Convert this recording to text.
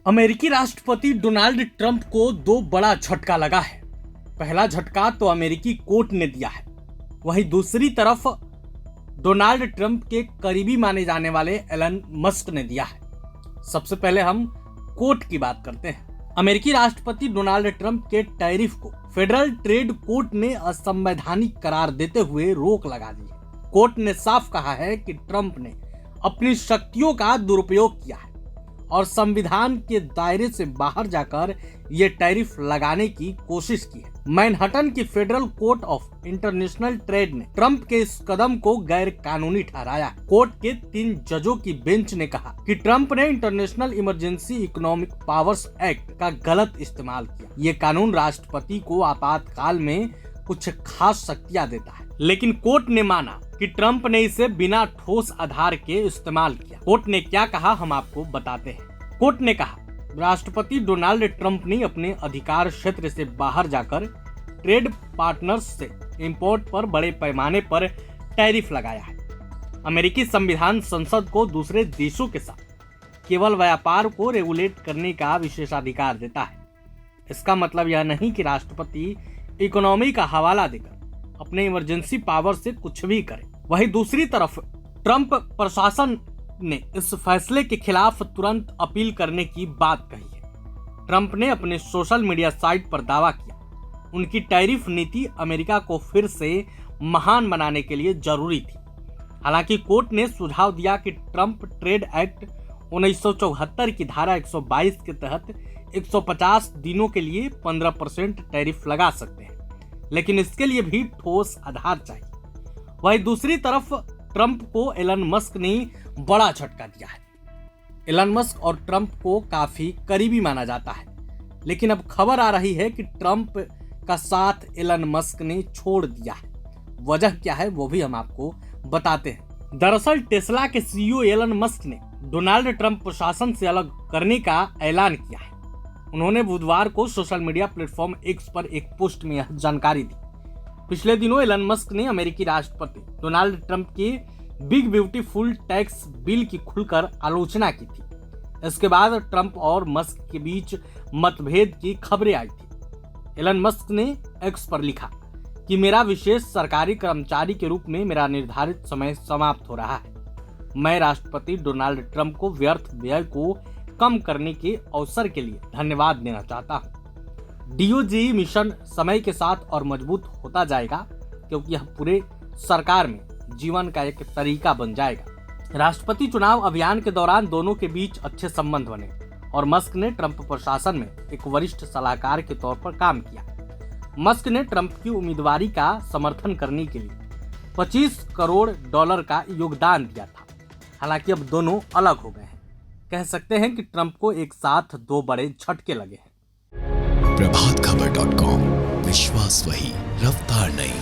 अमेरिकी राष्ट्रपति Donald Trump को दो बड़ा झटका लगा है। पहला झटका तो अमेरिकी कोर्ट ने दिया है, वहीं दूसरी तरफ डोनाल्ड ट्रंप के करीबी माने जाने वाले एलन मस्क ने दिया है। सबसे पहले हम कोर्ट की बात करते हैं। अमेरिकी राष्ट्रपति डोनाल्ड ट्रंप के टैरिफ को फेडरल ट्रेड कोर्ट ने असंवैधानिक करार देते हुए रोक लगा दी है। कोर्ट ने साफ कहा है कि ट्रंप ने अपनी शक्तियों का दुरुपयोग किया है और संविधान के दायरे से बाहर जाकर ये टैरिफ लगाने की कोशिश की है। मैनहट्टन की federal court of international trade ने ट्रंप के इस कदम को गैर कानूनी ठहराया। कोर्ट के 3 जजों की बेंच ने कहा कि ट्रंप ने international emergency economic powers act का गलत इस्तेमाल किया। ये कानून राष्ट्रपति को आपातकाल में कुछ खास शक्तियां देता है, लेकिन कोर्ट ने माना कि ट्रंप ने इसे बिना ठोस आधार के इस्तेमाल किया। कोर्ट ने क्या कहा हम आपको बताते हैं। कोर्ट ने कहा राष्ट्रपति डोनाल्ड ट्रंप ने अपने अधिकार क्षेत्र से बाहर जाकर ट्रेड पार्टनर्स से इंपोर्ट पर बड़े पैमाने पर टैरिफ लगाया है। अमेरिकी संविधान संसद को दूसरे देशों के साथ केवल व्यापार को रेगुलेट करने का विशेषाधिकार देता है। इसका मतलब यह नहीं कि राष्ट्रपति इकोनॉमी का हवाला देकर अपने इमरजेंसी पावर से कुछ भी करे। वहीं दूसरी तरफ ट्रंप प्रशासन ने इस फैसले के खिलाफ तुरंत अपील करने की बात कही है। ट्रंप ने अपने सोशल मीडिया साइट पर दावा किया उनकी टैरिफ नीति अमेरिका को फिर से महान बनाने के लिए जरूरी थी। हालांकि कोर्ट ने सुझाव दिया कि ट्रंप ट्रेड एक्ट 1974 की धारा 122 के तहत 150 दिनों के लिए 15% टैरिफ लगा सकते हैं, लेकिन इसके लिए भी ठोस आधार चाहिए। वहीं दूसरी तरफ ट्रंप को एलन मस्क ने बड़ा झटका दिया है। एलन मस्क और ट्रंप को काफी करीबी माना जाता है, लेकिन अब खबर आ रही है कि ट्रंप का साथ एलन मस्क ने छोड़ दिया है। वजह क्या है वो भी हम आपको बताते हैं। दरअसल टेस्ला के सीईओ एलन मस्क ने डोनाल्ड ट्रंप प्रशासन से अलग करने का ऐलान किया है। उन्होंने बुधवार को सोशल मीडिया प्लेटफॉर्म एक्स पर एक पोस्ट में यह जानकारी दी। पिछले दिनों एलन मस्क ने अमेरिकी राष्ट्रपति डोनाल्ड ट्रंप के बिग ब्यूटीफुल टैक्स बिल की खुलकर आलोचना की थी। इसके बाद ट्रंप और मस्क के बीच मतभेद की खबरें आई थी। एलन मस्क ने एक्स पर लिखा कि मेरा विशेष सरकारी कर्मचारी के रूप में मेरा निर्धारित समय समाप्त हो रहा है। मैं राष्ट्रपति डोनाल्ड ट्रंप को व्यर्थ व्यय को कम करने के अवसर के लिए धन्यवाद देना चाहता हूं। डीओजी मिशन समय के साथ और मजबूत होता जाएगा, क्योंकि यह पूरे सरकार में जीवन का एक तरीका बन जाएगा। राष्ट्रपति चुनाव अभियान के दौरान दोनों के बीच अच्छे संबंध बने और मस्क ने ट्रंप प्रशासन में एक वरिष्ठ सलाहकार के तौर पर काम किया। मस्क ने ट्रंप की उम्मीदवारी का समर्थन करने के लिए $25 करोड़ का योगदान दिया था। हालांकि अब दोनों अलग हो गए हैं। कह सकते हैं कि ट्रंप को एक साथ 2 बड़े झटके लगे हैं। प्रभातखबर.com, विश्वास वही, रफ्तार नहीं।